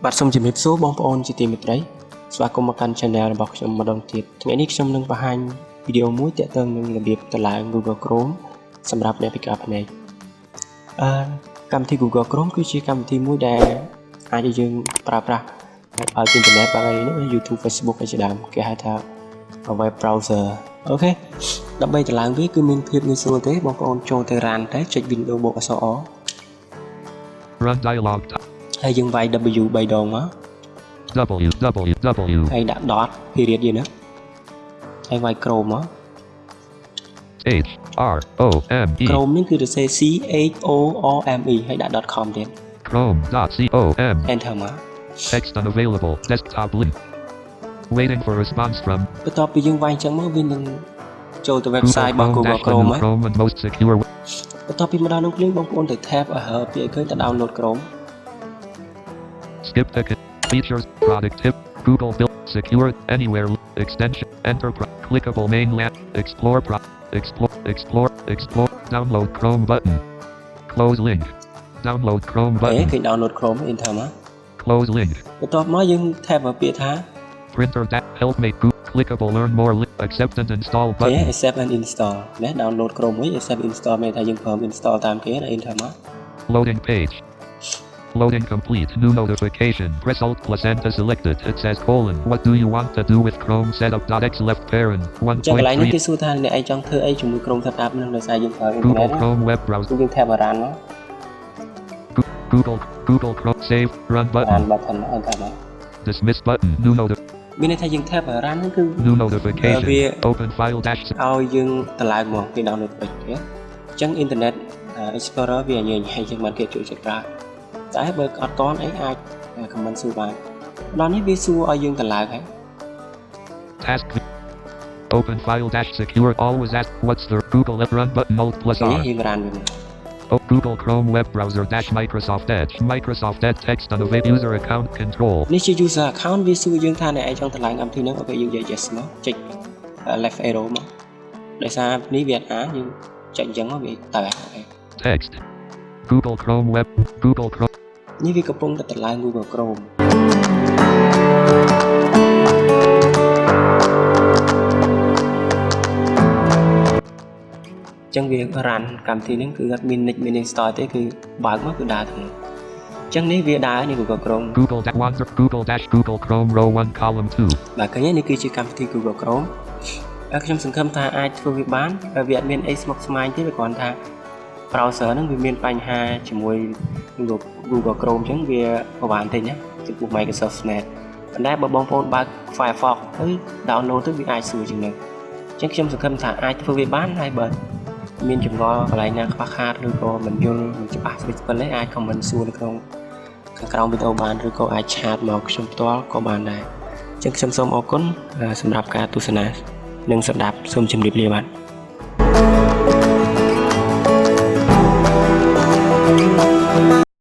បាទសូមជម្រាបសួរបងប្អូនជាទីមេត្រីស្វាគមន៍មកកាន់ Channel របស់ខ្ញុំម្ដងទៀតថ្ងៃនេះខ្ញុំនឹងបង្ហាញវីដេអូមួយទាក់ទងនឹងរបៀបតម្លើង Google Chrome សម្រាប់អ្នកពិការភ្នែកកម្មវិធី Google Chrome គឺជាកម្មវិធីមួយដែលអាចឲ្យយើងប្រើប្រាស់ឲ្យអ៊ីនធឺណិតបានហើយនោះ YouTube Facebook ជាដើមគេហៅថា web browser អូខេដើម្បីតម្លើងវាគឺមានភាពងាយស្រួលទេបងប្អូនចូលទៅ run ទៅចុច Windows បូកអក្សរ Run dialog ហើយយើងវាយ W 3ដងមក www ហើយដាក់ dot period យីណាហើយវាយ Chrome មក Chrome Chrome នេះគឺទៅសេ CHORME ហើយដាក់ .com ទៀត Chrome.com enter មក text unavailable desktop link waiting for response from បន្ទាប់ពីយើងវាយអញ្ចឹងមកវានឹងចូលទៅ website របស់ Google Chrome ហើយ Chrome and most secure បន្ទាប់ពីមកដល់នោះភ្លាមបងប្អូនទៅ tab ឲ្យហើពីឲ្យឃើញទៅ download Chrome skip ticket features product tip Google built secure anywhere extension enter clickable mainland explore download Chrome button close link download Chrome button ឃើញ download Chrome enter មក close link បន្ទាប់មកយើង tab មកពាក្យថា printer that help make clickable learn more accept and install button accept and install ណា download Chrome វិញ accept install មានថាយើងព្រម install តាមគេណា enter មក loading page loading complete new notification press alt plus enter selected it says colon what do you want to do with Chrome setup.x left parent 1.3 ចឹងកន្លែងនេះគេសួរថាអ្នកឯងចង់ធ្វើអីជាមួយ Chrome setup នឹងដោយសារយើងប្រើ Google Chrome web browser យើង tab រ៉ានមក Google Chrome save run button button enter មក dismiss button new notification មានន័យថាយើង tab រ៉ានហ្នឹងគឺ new notification open file dash ឲ្យយើងតម្លើងមកគេ download ពេចទេអញ្ចឹង Internet Explorer វាញ៉ៃហើយយើងបានគេជួយចិត្តប្រើតែបើអត់តន់អីអាច comment សួរបានដល់នេះវាសួរឲ្យយើងតម្លើងហើយ task open file dash secure always ask what's the Google run button alt plus R យើងរ៉ានវា Google Chrome web browser dash Microsoft Edge text unavailable user account control នេះជា user account វាសួរយើងថាអ្នកឯងចង់តម្លើងកម្មវិធីហ្នឹងអូខេយើងនិយាយ yes មកចុច left arrow មកដោយសារនេះវាអត់យើងចុចអញ្ចឹងមកវាទៅអូខេ text Google Chrome នេះវាកំពុងតែតម្លើង Google Chrome ចឹងវា run កម្មវិធីហ្នឹងគឺអត់មាន nick មាន install ទេគឺបើកមកគឺដើរទៅចឹងនេះវាដើរនេះ Google Chrome Google Chrome row 1 column 2បាទឃើញនេះគឺជាកម្មវិធី Google Chrome ខ្ញុំសង្ឃឹមថាអាចធ្វើវាបានវាអត់មានអីស្មុគស្មាញទេវាគ្រាន់ថា browser ហ្នឹងវាមានបញ្ហាជាមួយ Google Chrome អញ្ចឹងវាប្រហែលទេណាចំពោះ Microsoft Edge ប៉ុន្តែបើបងប្អូនបើក Firefox ទៅ download ទៅវាអាចស្រួលជាងនេះអញ្ចឹងខ្ញុំសង្ឃឹមថាអាចធ្វើវាបានហើយបើមានចម្ងល់កន្លែងណាខ្វះខាតឬក៏មិនយល់មិនច្បាស់ស្ពេចប៉ុណ្ណេះអាច comment សួរនៅក្នុងខាងក្រោមវីដេអូបានឬក៏អាចឆាតមកខ្ញុំផ្ទាល់ក៏បានដែរអញ្ចឹងខ្ញុំសូមអរគុណសម្រាប់ការទស្សនានិងស្ដាប់សូមជម្រាបលាបាទ